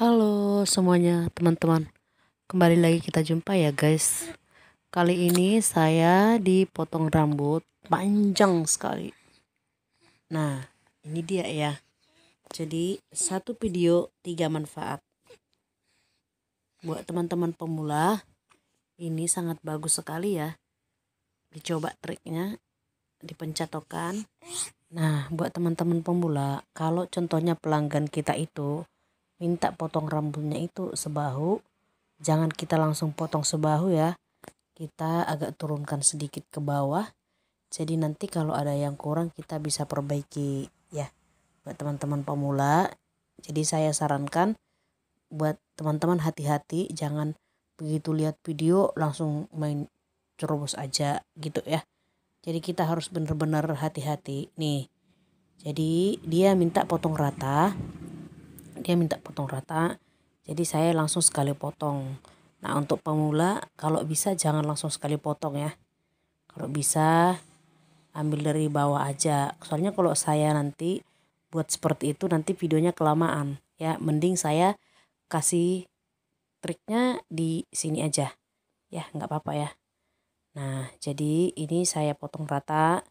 Halo semuanya teman-teman, kembali lagi kita jumpa ya guys. Kali ini saya dipotong rambut panjang sekali. Nah ini dia ya. Jadi satu video 3 manfaat. Buat teman-teman pemula ini sangat bagus sekali ya. Dicoba triknya, dipencatokan. Nah buat teman-teman pemula, kalau contohnya pelanggan kita itu minta potong rambutnya itu sebahu, jangan kita langsung potong sebahu ya, kita agak turunkan sedikit ke bawah, jadi nanti kalau ada yang kurang kita bisa perbaiki ya. Buat teman-teman pemula, jadi saya sarankan buat teman-teman hati-hati, jangan begitu lihat video langsung main cerobos aja gitu ya. Jadi kita harus benar-benar hati-hati nih. Jadi dia minta potong rata, jadi saya langsung sekali potong. Nah untuk pemula kalau bisa jangan langsung sekali potong ya, kalau bisa ambil dari bawah aja, soalnya kalau saya nanti buat seperti itu nanti videonya kelamaan ya, mending saya kasih triknya di sini aja ya, nggak apa-apa ya. Nah jadi ini saya potong rata.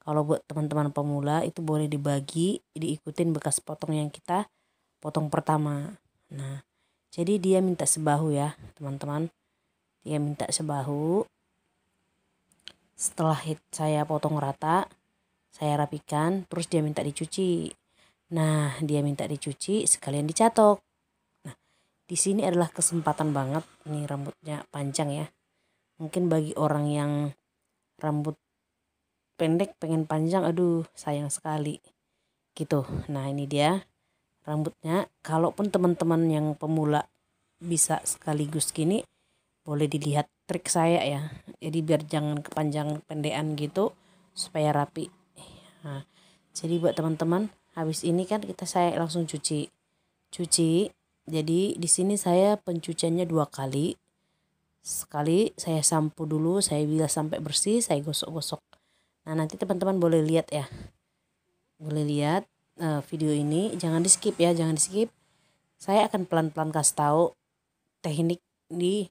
Kalau buat teman-teman pemula itu boleh dibagi, diikutin bekas potong yang kita potong pertama. Nah jadi dia minta sebahu ya teman-teman, dia minta sebahu. Setelah saya potong rata, saya rapikan, terus dia minta dicuci. Nah dia minta dicuci sekalian dicatok. Nah di sini adalah kesempatan banget, nih rambutnya panjang ya, mungkin bagi orang yang rambut pendek pengen panjang, aduh sayang sekali gitu. Nah ini dia rambutnya. Kalaupun teman-teman yang pemula bisa sekaligus gini, boleh dilihat trik saya ya, jadi biar jangan kepanjangan pendekan gitu, supaya rapi. Nah jadi buat teman-teman, habis ini kan saya langsung cuci. Jadi di sini saya pencuciannya 2 kali. Sekali saya sampo dulu, saya bilas sampai bersih, saya gosok-gosok. Nah nanti teman-teman boleh lihat ya, boleh lihat video ini, jangan di skip ya, jangan di skip. Saya akan pelan-pelan kasih tahu teknik di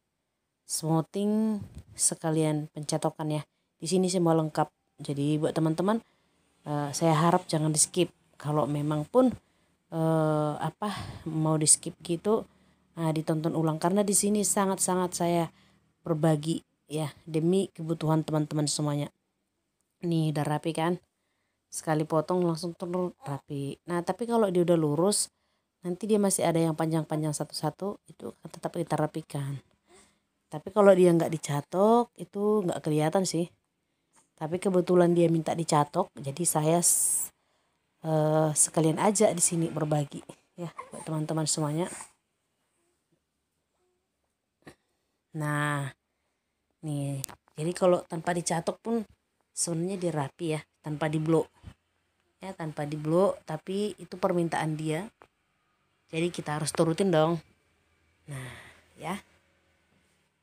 smoothing sekalian pencatokan ya. Di sini semua lengkap. Jadi buat teman-teman, saya harap jangan di skip. Kalau memang pun mau di skip gitu, ditonton ulang, karena di sini sangat-sangat saya berbagi ya demi kebutuhan teman-teman semuanya. Nih udah rapi kan, sekali potong langsung turun rapi. Nah tapi kalau dia udah lurus, nanti dia masih ada yang panjang-panjang satu-satu, itu tetap kita rapikan. Tapi kalau dia nggak dicatok itu nggak kelihatan sih. Tapi kebetulan dia minta dicatok, jadi saya sekalian aja di sini berbagi ya buat teman-teman semuanya. Nah nih, jadi kalau tanpa dicatok pun sebenarnya dia rapi ya, tanpa diblok ya, tanpa diblok, tapi itu permintaan dia, jadi kita harus turutin dong. Nah ya,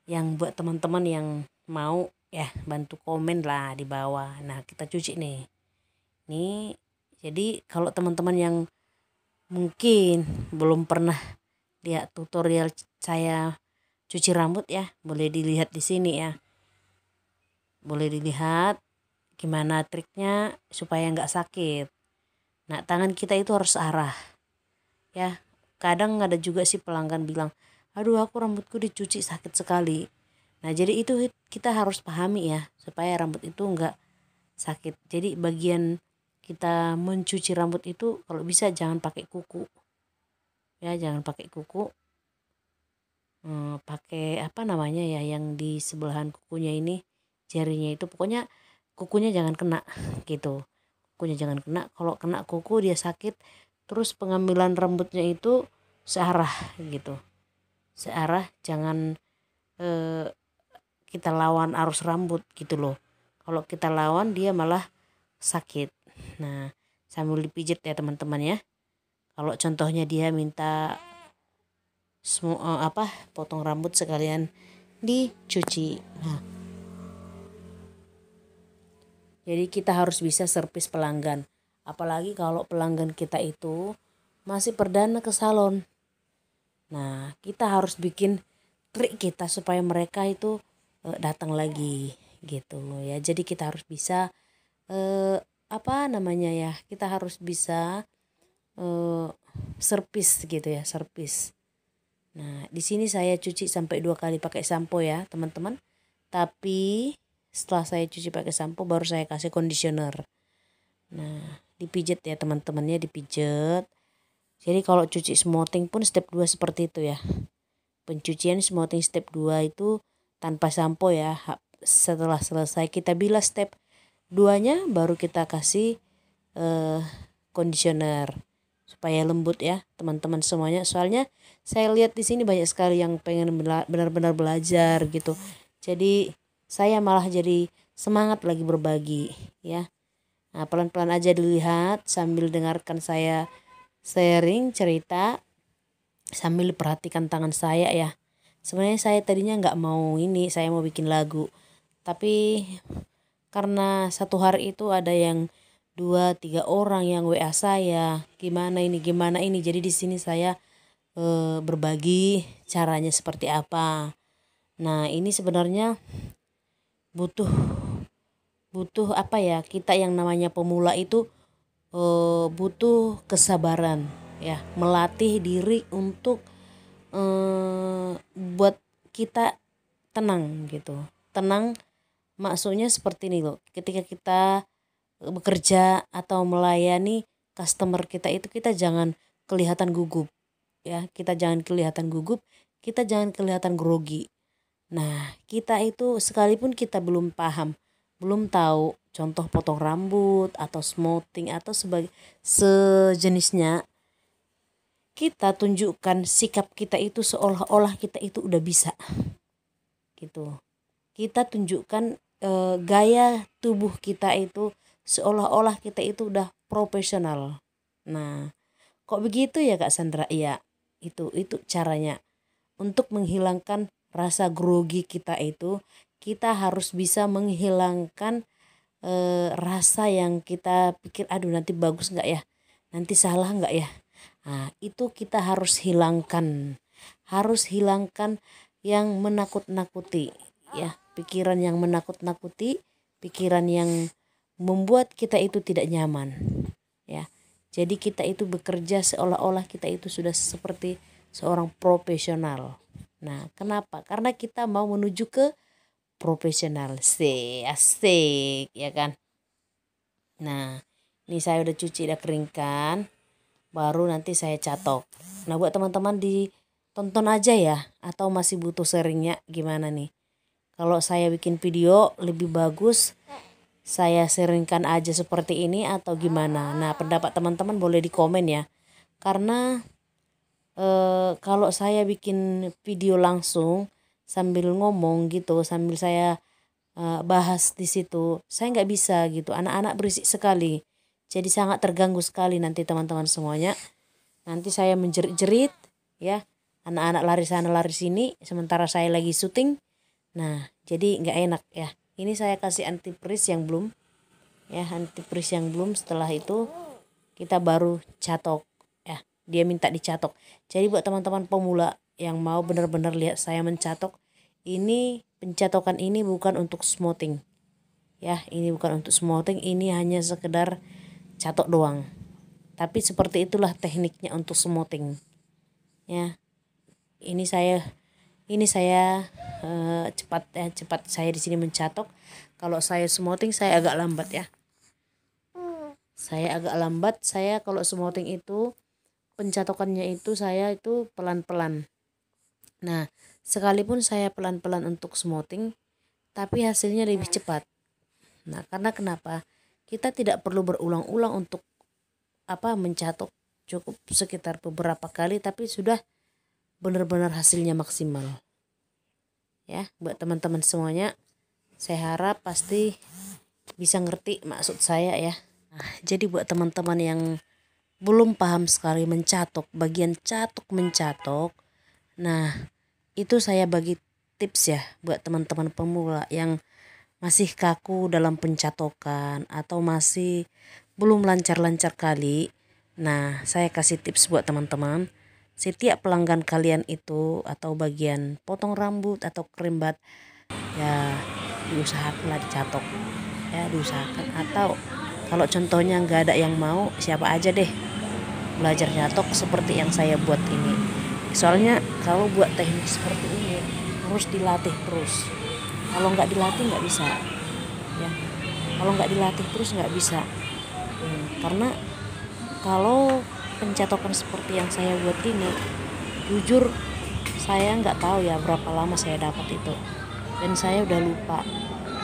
yang buat teman-teman yang mau ya bantu komen lah di bawah. Nah kita cuci nih. Jadi kalau teman-teman yang mungkin belum pernah lihat tutorial saya cuci rambut ya, boleh dilihat di sini ya. Boleh dilihat gimana triknya supaya nggak sakit. Nah tangan kita itu harus arah ya. Kadang ada juga sih pelanggan bilang, aduh aku rambutku dicuci sakit sekali. Nah jadi itu kita harus pahami ya, supaya rambut itu nggak sakit. Jadi bagian kita mencuci rambut itu kalau bisa jangan pakai kuku ya, jangan pakai kuku. Pakai apa namanya ya, yang di sebelahan kukunya ini, jarinya itu, pokoknya kukunya jangan kena gitu. Kukunya jangan kena, kalau kena kuku dia sakit. Terus pengambilan rambutnya itu searah gitu, searah, jangan kita lawan arus rambut gitu loh. Kalau kita lawan dia malah sakit. Nah sambil dipijit ya teman-teman ya. Kalau contohnya dia minta potong rambut sekalian dicuci. Nah jadi kita harus bisa servis pelanggan, apalagi kalau pelanggan kita itu masih perdana ke salon. Nah, kita harus bikin trik kita supaya mereka itu datang lagi gitu ya. Jadi kita harus bisa apa namanya ya? Kita harus bisa servis gitu ya, servis. Nah, di sini saya cuci sampai 2 kali pakai sampo ya, teman-teman. Tapi setelah saya cuci pakai sampo baru saya kasih conditioner. Nah, dipijit ya teman-temannya, dipijit. Jadi kalau cuci smoothing pun step 2 seperti itu ya. Pencucian smoothing step 2 itu tanpa sampo ya. Setelah selesai kita bilas step 2-nya baru kita kasih conditioner supaya lembut ya teman-teman semuanya. Soalnya saya lihat di sini banyak sekali yang pengen benar-benar belajar gitu. Jadi saya malah jadi semangat lagi berbagi ya. Nah, pelan-pelan aja dilihat sambil dengarkan saya sharing cerita sambil perhatikan tangan saya ya. Sebenarnya saya tadinya nggak mau ini, saya mau bikin lagu. Tapi karena satu hari itu ada yang 2-3 orang yang WA saya, gimana ini. Jadi di sini saya berbagi caranya seperti apa. Nah, ini sebenarnya butuh apa ya, kita yang namanya pemula itu butuh kesabaran ya, melatih diri untuk buat kita tenang gitu. Tenang maksudnya seperti ini loh, ketika kita bekerja atau melayani customer kita itu kita jangan kelihatan gugup ya, kita jangan kelihatan gugup, kita jangan kelihatan grogi. Nah, kita itu sekalipun kita belum paham, belum tahu contoh potong rambut atau smoothing atau sejenisnya, kita tunjukkan sikap kita itu seolah-olah kita itu udah bisa gitu. Kita tunjukkan gaya tubuh kita itu seolah-olah kita itu udah profesional. Nah, kok begitu ya Kak Sandra? Iya, itu caranya. Untuk menghilangkan rasa grogi kita itu, kita harus bisa menghilangkan rasa yang kita pikir aduh nanti bagus nggak ya, nanti salah nggak ya. Nah, itu kita harus hilangkan, yang menakut-nakuti ya, pikiran yang menakut-nakuti, pikiran yang membuat kita itu tidak nyaman ya. Jadi kita itu bekerja seolah-olah kita itu sudah seperti seorang profesional. Nah, kenapa? Karena kita mau menuju ke profesional. Asik ya kan. Nah, ini saya udah cuci, udah keringkan, baru nanti saya catok. Nah, buat teman-teman ditonton aja ya, atau masih butuh sharingnya gimana nih? Kalau saya bikin video lebih bagus saya sharingkan aja seperti ini atau gimana? Nah, pendapat teman-teman boleh di komen ya. Karena kalau saya bikin video langsung sambil ngomong gitu, sambil saya bahas di situ, saya nggak bisa gitu. Anak-anak berisik sekali, jadi sangat terganggu sekali nanti teman-teman semuanya. Nanti saya menjerit-jerit ya, anak-anak lari sana lari sini, sementara saya lagi syuting. Nah, jadi nggak enak ya. Ini saya kasih antifreeze yang belum ya, antifreeze yang belum. Setelah itu kita baru catok ya, dia minta dicatok. Jadi buat teman-teman pemula yang mau benar-benar lihat saya mencatok, ini pencatokan ini bukan untuk smoothing ya, ini bukan untuk smoothing, ini hanya sekedar catok doang. Tapi seperti itulah tekniknya untuk smoothing ya. Ini saya cepat saya di sini mencatok. Kalau saya smoothing saya agak lambat ya. Saya kalau smoothing itu pencatokannya itu saya itu pelan-pelan. Nah, sekalipun saya pelan-pelan untuk smoothing, tapi hasilnya lebih cepat. Nah, karena kenapa? Kita tidak perlu berulang-ulang untuk mencatok, cukup sekitar beberapa kali tapi sudah benar-benar hasilnya maksimal. Ya, buat teman-teman semuanya, saya harap pasti bisa ngerti maksud saya ya. Nah, jadi buat teman-teman yang belum paham sekali mencatok, bagian catok mencatok, nah itu saya bagi tips ya buat teman-teman pemula yang masih kaku dalam pencatokan atau masih belum lancar-lancar kali. Nah, saya kasih tips buat teman-teman. setiap pelanggan kalian itu atau bagian potong rambut atau kerimbat ya diusahakanlah dicatok, ya diusahakan. Atau kalau contohnya nggak ada yang mau, siapa aja deh belajar nyatok seperti yang saya buat ini. Soalnya kalau buat teknik seperti ini harus dilatih terus. Kalau nggak dilatih nggak bisa, ya. Kalau nggak dilatih terus nggak bisa. Karena kalau pencatokan seperti yang saya buat ini, jujur saya nggak tahu ya berapa lama saya dapat itu. Dan saya udah lupa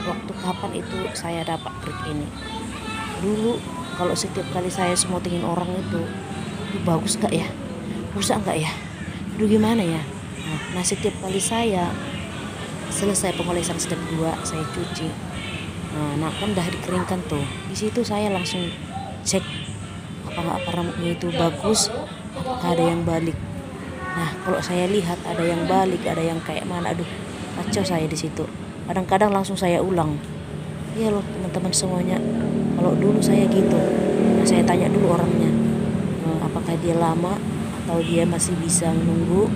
waktu kapan itu saya dapat trik ini. Dulu kalau setiap kali saya smotingin orang itu bagus nggak ya, rusak nggak ya, aduh gimana ya. Nah setiap kali saya selesai pengolesan step 2 saya cuci, nah kan udah dikeringkan tuh, di situ saya langsung cek apa rambutnya itu bagus, apakah ada yang balik. Nah kalau saya lihat ada yang balik, ada yang kayak mana, aduh kacau saya di situ. Kadang-kadang langsung saya ulang. Iya loh teman-teman semuanya, kalau dulu saya gitu. Nah, saya tanya dulu orangnya, apakah dia lama atau dia masih bisa nunggu.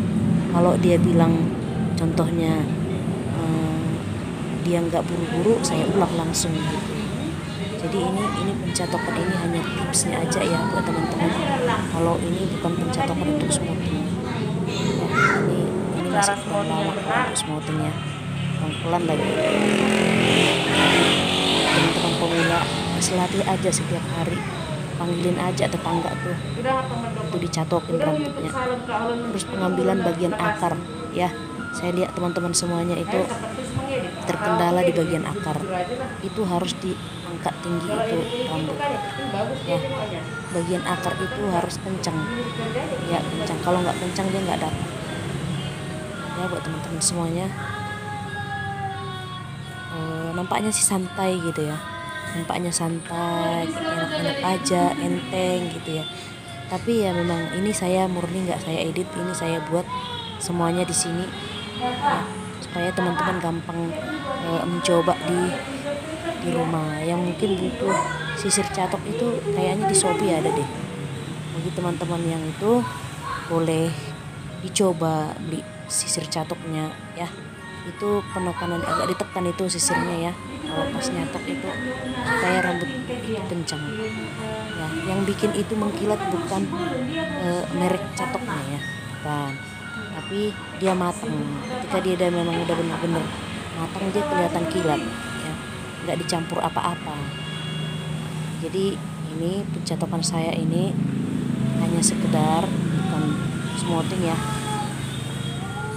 Kalau dia bilang contohnya dia nggak buru-buru, saya ulang langsung gitu. Jadi ini pencatokan ini hanya tipsnya aja ya buat teman-teman. Kalau ini bukan pencatokan untuk smoothing. Ya, ini masih kurang lama untuk smoothingnya, pelan lagi. Teman-teman pemula masih latih aja setiap hari, panggilin aja tetangga tuh itu dicatokin rambutnya. Terus pengambilan bagian akar ya, saya lihat teman-teman semuanya itu terkendala di bagian akar, itu harus diangkat tinggi itu rambut ya. Bagian akar itu harus kencang ya, kencang. Kalau nggak kencang dia nggak dapat ya. Buat teman-teman semuanya, nampaknya sih santai gitu ya, nampaknya santai, enak-enak aja, enteng gitu ya. Tapi ya memang ini saya murni, nggak saya edit, ini saya buat semuanya di sini ya, supaya teman-teman gampang mencoba di rumah. Yang mungkin butuh sisir catok itu kayaknya di Shopee ada deh. Bagi teman-teman yang itu boleh dicoba beli sisir catoknya ya. Itu penekanan agak ditekan itu sisirnya ya, kalau pas nyatok itu supaya rambut itu kencang ya. Yang bikin itu mengkilat bukan merek catoknya ya, bukan, tapi dia matang. Ketika dia memang udah benar-benar matang, dia kelihatan kilat ya, nggak dicampur apa-apa. Jadi ini pencatokan saya ini hanya sekedar, bukan smoothing ya.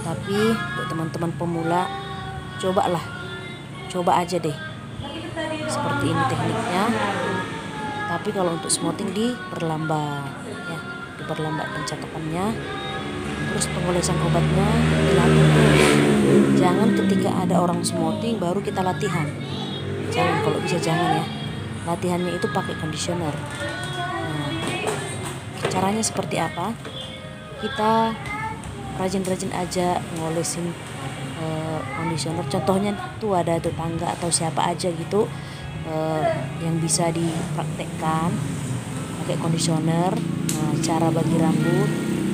Tapi buat teman-teman pemula, coba aja deh seperti ini tekniknya. Tapi kalau untuk smoothing diperlambat ya, diperlambat pencatokannya. Terus pengolesan obatnya dilatih. Jangan ketika ada orang smoothing baru kita latihan, jangan, kalau bisa jangan ya. Latihannya itu pakai conditioner. Nah, caranya seperti apa? Kita rajin-rajin aja ngolesin conditioner. Contohnya tuh ada tetangga atau siapa aja gitu yang bisa dipraktekkan pakai conditioner. Nah, cara bagi rambut,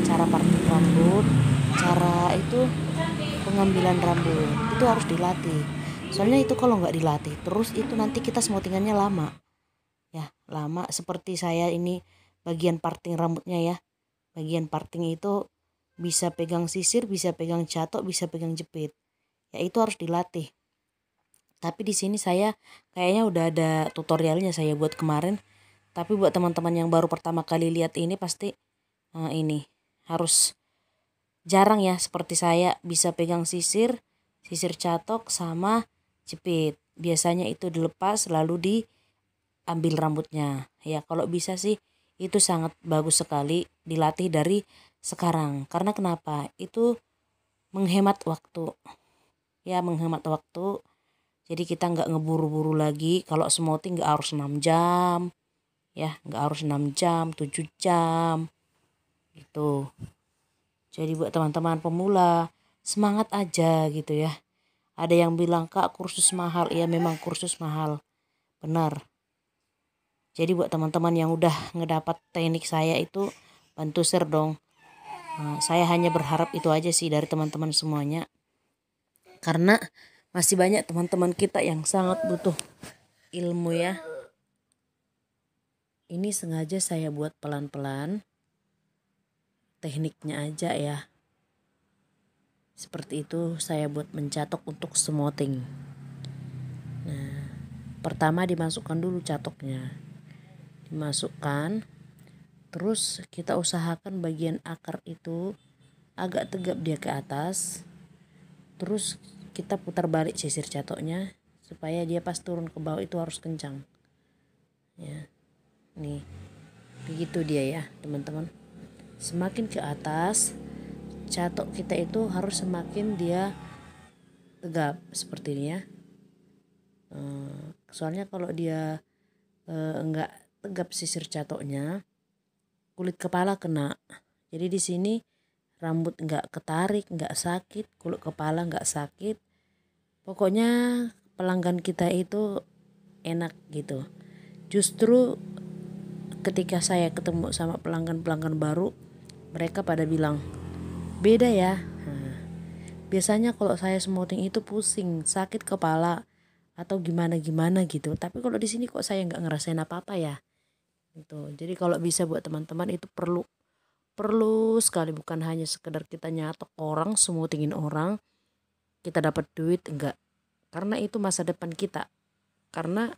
cara parting rambut, cara itu pengambilan rambut itu harus dilatih. Soalnya itu kalau nggak dilatih terus itu nanti kita smootingannya lama ya, lama. Seperti saya ini bagian parting rambutnya ya, bagian parting itu bisa pegang sisir, bisa pegang catok, bisa pegang jepit. Ya itu harus dilatih. Tapi di sini saya kayaknya udah ada tutorialnya saya buat kemarin. Tapi buat teman-teman yang baru pertama kali lihat ini pasti ini harus jarang ya seperti saya bisa pegang sisir, sisir catok sama jepit. Biasanya itu dilepas lalu diambil rambutnya. Ya kalau bisa sih itu sangat bagus sekali dilatih dari sekarang. Karena kenapa? Itu menghemat waktu ya, menghemat waktu. Jadi kita nggak ngeburu-buru lagi. Kalau smoothing nggak harus 6 jam ya, nggak harus 6 jam 7 jam gitu. Jadi buat teman-teman pemula semangat aja gitu ya. Ada yang bilang kak kursus mahal, ya memang kursus mahal, benar. Jadi buat teman-teman yang udah ngedapat teknik saya itu bantu share dong Saya hanya berharap itu aja sih dari teman-teman semuanya, karena masih banyak teman-teman kita yang sangat butuh ilmu ya. Ini sengaja saya buat pelan-pelan, tekniknya aja ya. Seperti itu saya buat mencatok untuk smoothing. Nah, pertama dimasukkan dulu catoknya. Dimasukkan, terus kita usahakan bagian akar itu agak tegap dia ke atas. Terus kita putar balik sisir catoknya supaya dia pas turun ke bawah itu harus kencang. Ya. Nih, begitu dia ya, teman-teman. Semakin ke atas, catok kita itu harus semakin dia tegap seperti ini ya. Soalnya kalau dia enggak tegap sisir catoknya, kulit kepala kena. Jadi di sini rambut enggak ketarik, enggak sakit, kulit kepala enggak sakit. Pokoknya pelanggan kita itu enak gitu. Justru ketika saya ketemu sama pelanggan-pelanggan baru, mereka pada bilang, beda ya. Biasanya kalau saya smoothing itu pusing, sakit kepala atau gimana-gimana gitu. Tapi kalau di sini kok saya nggak ngerasain apa-apa ya. Gitu. Jadi kalau bisa buat teman-teman itu perlu sekali, bukan hanya sekedar kita nyatok orang, smoothingin orang, kita dapat duit, enggak. Karena itu masa depan kita. Karena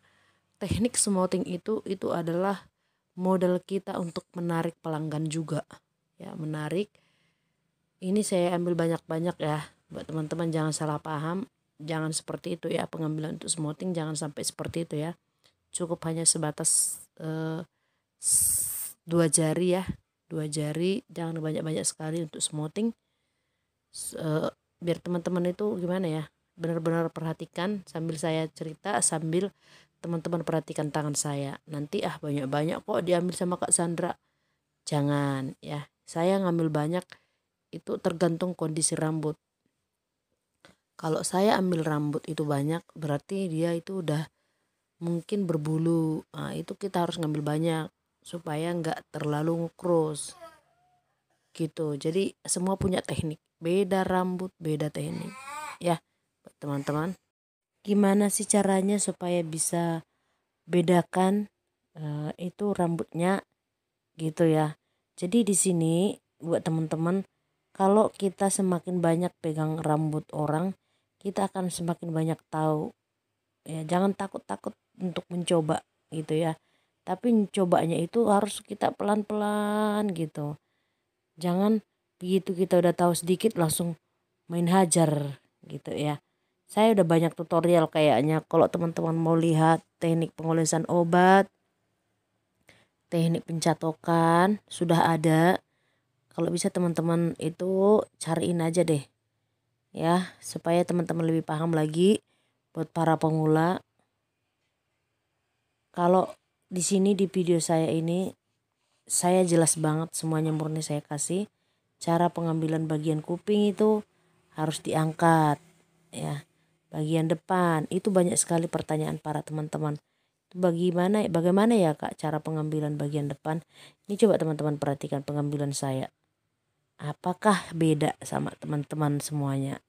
teknik smoothing itu adalah modal kita untuk menarik pelanggan juga. Ya, menarik. Ini saya ambil banyak-banyak ya. Buat teman-teman jangan salah paham, jangan seperti itu ya, pengambilan untuk smoothing jangan sampai seperti itu ya. Cukup hanya sebatas 2 jari ya, 2 jari, jangan banyak-banyak sekali untuk smoothing. Biar teman-teman itu gimana ya, benar-benar perhatikan sambil saya cerita, sambil teman-teman perhatikan tangan saya. Nanti banyak-banyak kok diambil sama Kak Sandra. Jangan ya, saya ngambil banyak itu tergantung kondisi rambut. Kalau saya ambil rambut itu banyak, berarti dia itu udah mungkin berbulu. Nah, itu kita harus ngambil banyak supaya nggak terlalu ngurus gitu. Jadi semua punya teknik. Beda rambut, beda teknik. Ya, teman-teman. Gimana sih caranya supaya bisa bedakan itu rambutnya gitu ya. Jadi di sini buat teman-teman, kalau kita semakin banyak pegang rambut orang, kita akan semakin banyak tahu. Ya, jangan takut-takut untuk mencoba gitu ya. Tapi mencobanya itu harus kita pelan-pelan gitu. Jangan begitu kita udah tahu sedikit langsung main hajar gitu ya. Saya udah banyak tutorial kayaknya. Kalau teman-teman mau lihat teknik pengolesan obat, teknik pencatokan sudah ada. Kalau bisa teman-teman itu cariin aja deh. Ya, supaya teman-teman lebih paham lagi buat para pemula. Kalau di sini di video saya ini saya jelas banget semuanya, murni saya kasih. Cara pengambilan bagian kuping itu harus diangkat ya. Bagian depan itu banyak sekali pertanyaan para teman-teman. Bagaimana ya Kak cara pengambilan bagian depan? Ini coba teman-teman perhatikan pengambilan saya. Apakah beda sama teman-teman semuanya?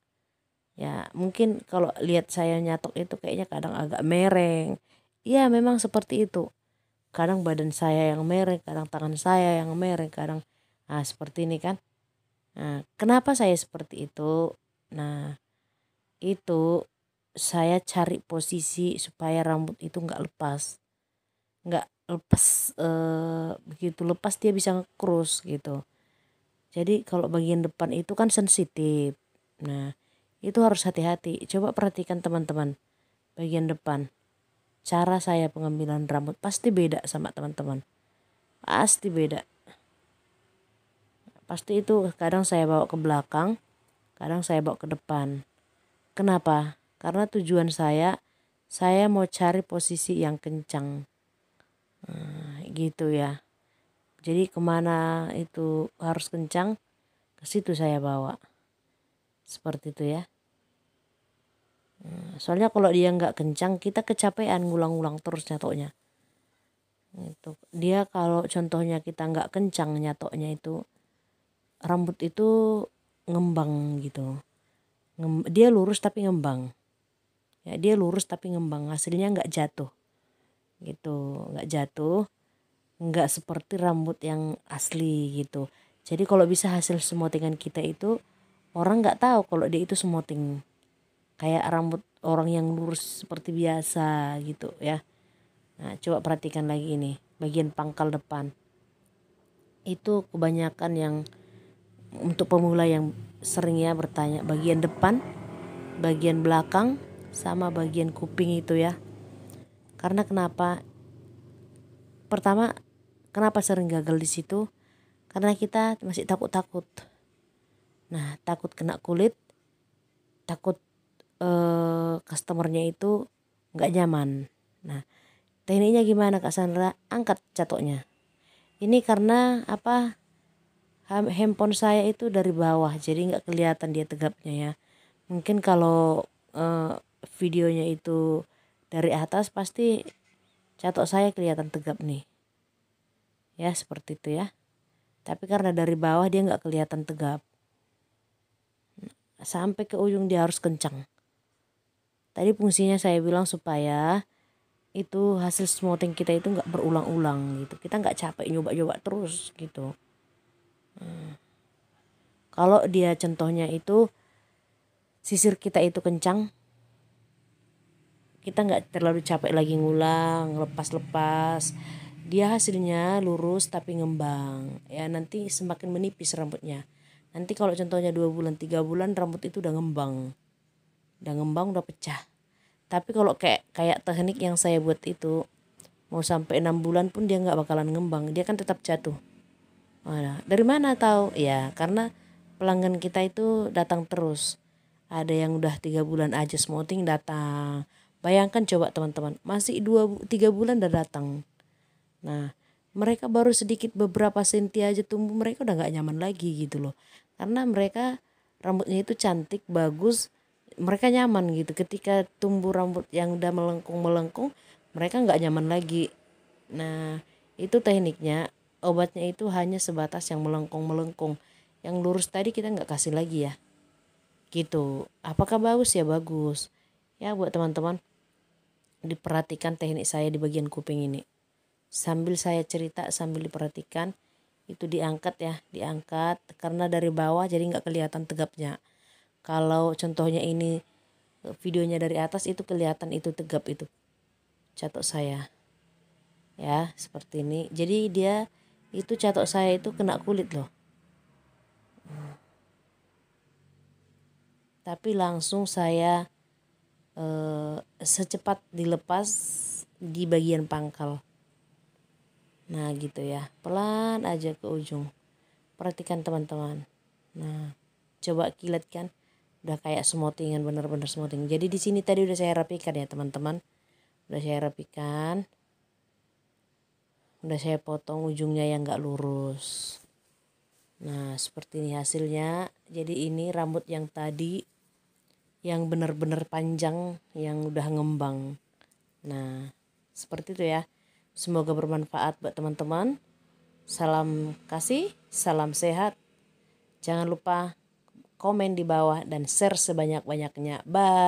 Ya mungkin kalau lihat saya nyatok itu kayaknya kadang agak mereng. Iya memang seperti itu. Kadang badan saya yang mereng, kadang tangan saya yang mereng, kadang seperti ini kan. Nah, kenapa saya seperti itu? Nah, itu saya cari posisi supaya rambut itu nggak lepas. Nggak lepas, begitu lepas dia bisa ngekrus gitu. Jadi kalau bagian depan itu kan sensitif. Nah, itu harus hati-hati. Coba perhatikan teman-teman. Bagian depan. Cara saya pengambilan rambut pasti beda sama teman-teman. Pasti beda. Pasti itu kadang saya bawa ke belakang, kadang saya bawa ke depan. Kenapa? Karena tujuan saya mau cari posisi yang kencang. Gitu ya. Jadi kemana itu harus kencang, ke situ saya bawa. Seperti itu ya. Soalnya kalau dia nggak kencang, kita kecapean ngulang-ngulang terus nyatoknya. Itu dia kalau contohnya kita nggak kencang nyatoknya itu, rambut itu ngembang gitu. Dia lurus tapi ngembang. Ya, dia lurus tapi ngembang, hasilnya nggak jatuh gitu, nggak jatuh, nggak seperti rambut yang asli gitu. Jadi kalau bisa hasil smootingan kita itu orang nggak tahu kalau dia itu smoothing, kayak rambut orang yang lurus seperti biasa gitu ya. Nah coba perhatikan lagi ini bagian pangkal depan, itu kebanyakan yang untuk pemula yang sering ya bertanya bagian depan, bagian belakang, sama bagian kuping itu ya. Karena kenapa? Pertama, kenapa sering gagal di situ? Karena kita masih takut-takut. Nah, takut kena kulit, takut customernya itu nggak nyaman. Nah, tekniknya gimana Kak Sandra? Angkat catoknya. Ini karena apa? Handphone saya itu dari bawah, jadi nggak kelihatan dia tegapnya ya. Mungkin kalau videonya itu dari atas pasti catok saya kelihatan tegap nih. Ya seperti itu ya. Tapi karena dari bawah dia nggak kelihatan tegap. Sampai ke ujung dia harus kencang. Tadi fungsinya saya bilang supaya itu hasil smoothing kita itu nggak berulang-ulang gitu. Kita nggak capek nyoba-nyoba terus gitu. Kalau dia contohnya itu sisir kita itu kencang, kita nggak terlalu capek lagi ngulang, lepas-lepas. Dia hasilnya lurus tapi ngembang. Ya nanti semakin menipis rambutnya. Nanti kalau contohnya 2 bulan 3 bulan rambut itu udah ngembang. Udah pecah. Tapi kalau kayak teknik yang saya buat itu mau sampai 6 bulan pun dia nggak bakalan ngembang, dia kan tetap jatuh. Nah, dari mana tahu? Ya karena pelanggan kita itu datang terus. Ada yang udah 3 bulan aja smoothing datang. Bayangkan coba teman-teman, masih 2-3 bulan udah datang. Nah mereka baru sedikit beberapa senti aja tumbuh, mereka udah nggak nyaman lagi gitu loh. Karena mereka rambutnya itu cantik, bagus, mereka nyaman gitu. Ketika tumbuh rambut yang udah melengkung-melengkung, mereka nggak nyaman lagi. Nah itu tekniknya, obatnya itu hanya sebatas yang melengkung-melengkung. Yang lurus tadi kita nggak kasih lagi ya gitu. Apakah bagus? Ya bagus ya. Buat teman-teman diperhatikan teknik saya di bagian kuping ini, sambil saya cerita sambil diperhatikan. Itu diangkat ya, diangkat karena dari bawah jadi nggak kelihatan tegapnya. Kalau contohnya ini videonya dari atas itu kelihatan itu tegap itu catok saya ya, seperti ini. Jadi dia itu catok saya itu kena kulit loh, tapi langsung saya secepat dilepas di bagian pangkal. Nah gitu ya, pelan aja ke ujung. Perhatikan teman-teman. Nah coba kilatkan, udah kayak smoothingan, bener-bener smoothing. Jadi di sini tadi udah saya rapikan ya teman-teman, udah saya rapikan, udah saya potong ujungnya yang nggak lurus. Nah seperti ini hasilnya. Jadi ini rambut yang tadi yang benar-benar panjang, yang udah ngembang. Nah seperti itu ya. Semoga bermanfaat buat teman-teman. Salam kasih, salam sehat. Jangan lupa komen di bawah dan share sebanyak-banyaknya. Bye.